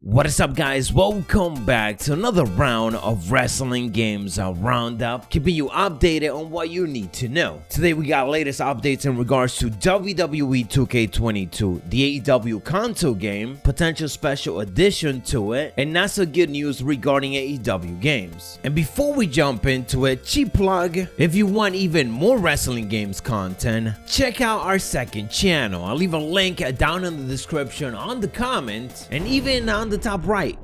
What is up, guys? Welcome back to another round of Wrestling Games Roundup, keeping you updated on what you need to know. Today we got latest updates in regards to WWE 2K22, the AEW console game, potential special addition to it, and not so good news regarding AEW games. And before we jump into it, cheap plug, if you want even more Wrestling Games content, check out our second channel. I'll leave a link down in the description, on the comments, and even on the top right.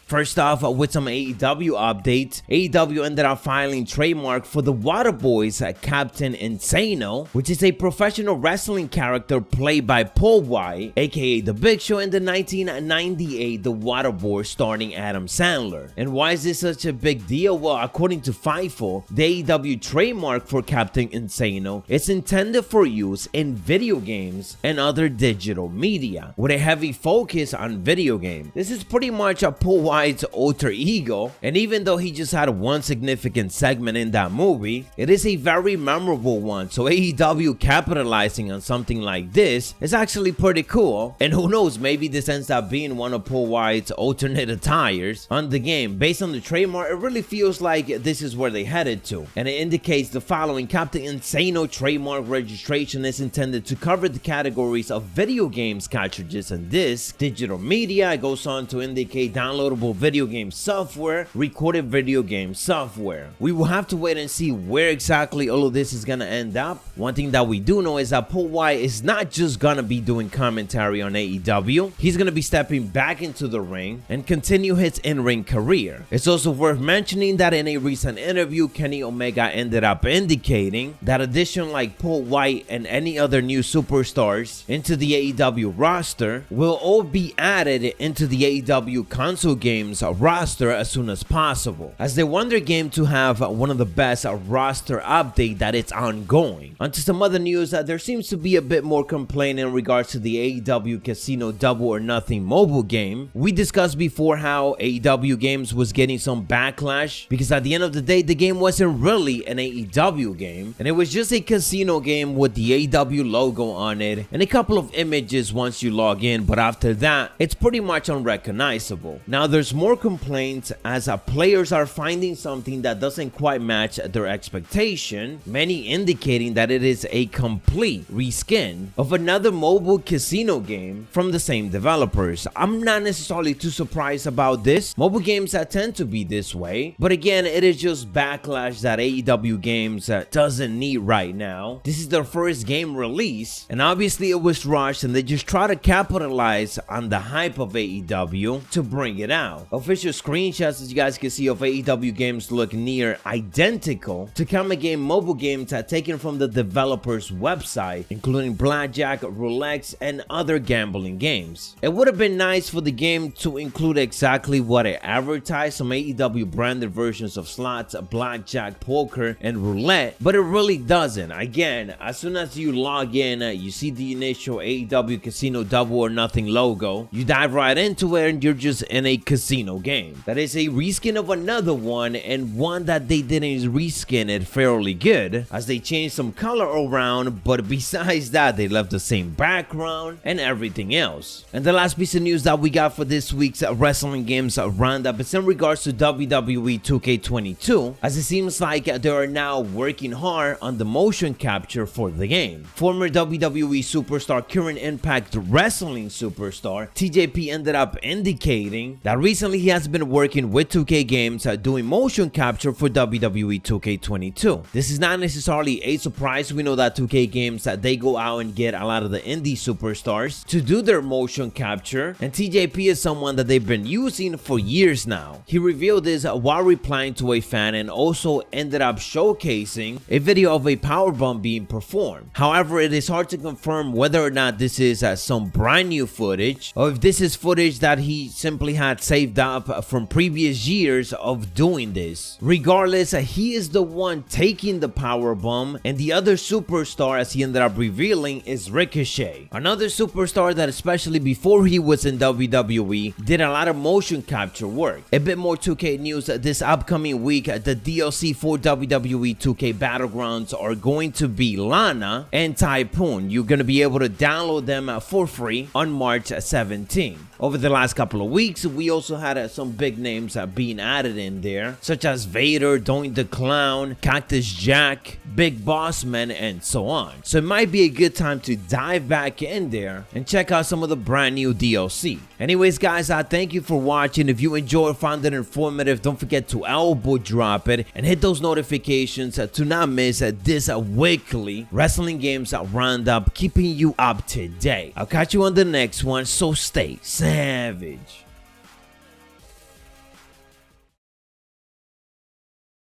First off, with some AEW updates, AEW ended up filing trademark for the Waterboy's Captain Insano, which is a professional wrestling character played by Paul White, aka The Big Show, in the 1998 The Waterboy starring Adam Sandler. And why is this such a big deal? Well, according to Fightful, the AEW trademark for Captain Insano is intended for use in video games and other digital media, with a heavy focus on video games. This is pretty much a Paul White's alter ego, and even though he just had one significant segment in that movie, it is a very memorable one, so AEW capitalizing on something like this is actually pretty cool. And who knows, maybe this ends up being one of Paul White's alternate attires on the game. Based on the trademark, it really feels like this is where they headed to, and it indicates the following: Captain Insano trademark registration is intended to cover the categories of video games, cartridges and discs, digital media. It goes on to indicate downloadable video game software, recorded video game software. We will have to wait and see where exactly all of this is gonna end up. One thing that we do know is that Paul White is not just gonna be doing commentary on AEW, he's gonna be stepping back into the ring and continue his in-ring career. It's also worth mentioning that in a recent interview, Kenny Omega ended up indicating that addition like Paul White and any other new superstars into the AEW roster will all be added into the AEW console games roster as soon as possible, as they want their game to have one of the best roster update that it's ongoing. Onto some other news, there seems to be a bit more complaint in regards to the AEW Casino Double or Nothing mobile game. We discussed before how AEW Games was getting some backlash because at the end of the day, the game wasn't really an AEW game, and it was just a casino game with the AEW logo on it and a couple of images once you log in, but after that, it's pretty much unrecognizable. Now there's more complaints as players are finding something that doesn't quite match their expectation, many indicating that it is a complete reskin of another mobile casino game from the same developers. I'm not necessarily too surprised about this. Mobile games tend to be this way, but again, it is just backlash that AEW Games doesn't need right now. This is their first game release, and obviously it was rushed, and they just try to capitalize on the hype of AEW to bring it out. Official screenshots, as you guys can see, of AEW Games look near identical to common game mobile games taken from the developer's website, including blackjack, roulette, and other gambling games. It would have been nice for the game to include exactly what it advertised, some AEW branded versions of slots, blackjack, poker, and roulette, but it really doesn't. Again, as soon as you log in, you see the initial AEW Casino Double or Nothing logo, you dive right into it, and you're just in a casino game. That is a reskin of another one, and one that they didn't reskin it fairly good, as they changed some color around, but besides that, they left the same background and everything else. And the last piece of news that we got for this week's Wrestling Games Roundup is in regards to WWE 2K22, as it seems like they are now working hard on the motion capture for the game. Former WWE superstar, current Impact Wrestling superstar, TJP ended up indicating that recently he has been working with 2K Games doing motion capture for WWE 2K22. This is not necessarily a surprise. We know that 2K Games they go out and get a lot of the indie superstars to do their motion capture, and TJP is someone that they've been using for years now. He revealed this while replying to a fan, and also ended up showcasing a video of a powerbomb being performed. However, it is hard to confirm whether or not this is some brand new footage, or if this is footage that he simply had saved up from previous years of doing this. Regardless, he is the one taking the powerbomb, and the other superstar, as he ended up revealing, is Ricochet, another superstar that, especially before he was in WWE, did a lot of motion capture work. A bit more 2K news this upcoming week: the DLC for WWE 2K Battlegrounds are going to be Lana and Typhoon. You're going to be able to download them for free on March 17th. Over the last couple of weeks, we also had some big names being added in there, such as Vader, Doink the Clown, Cactus Jack, Big Boss Man, and so on. So it might be a good time to dive back in there and check out some of the brand new DLC. Anyways guys, thank you for watching. If you enjoyed, found it informative, don't forget to elbow drop it and hit those notifications to not miss this weekly wrestling games roundup, keeping you up to date. I'll catch you on the next one, so stay savage.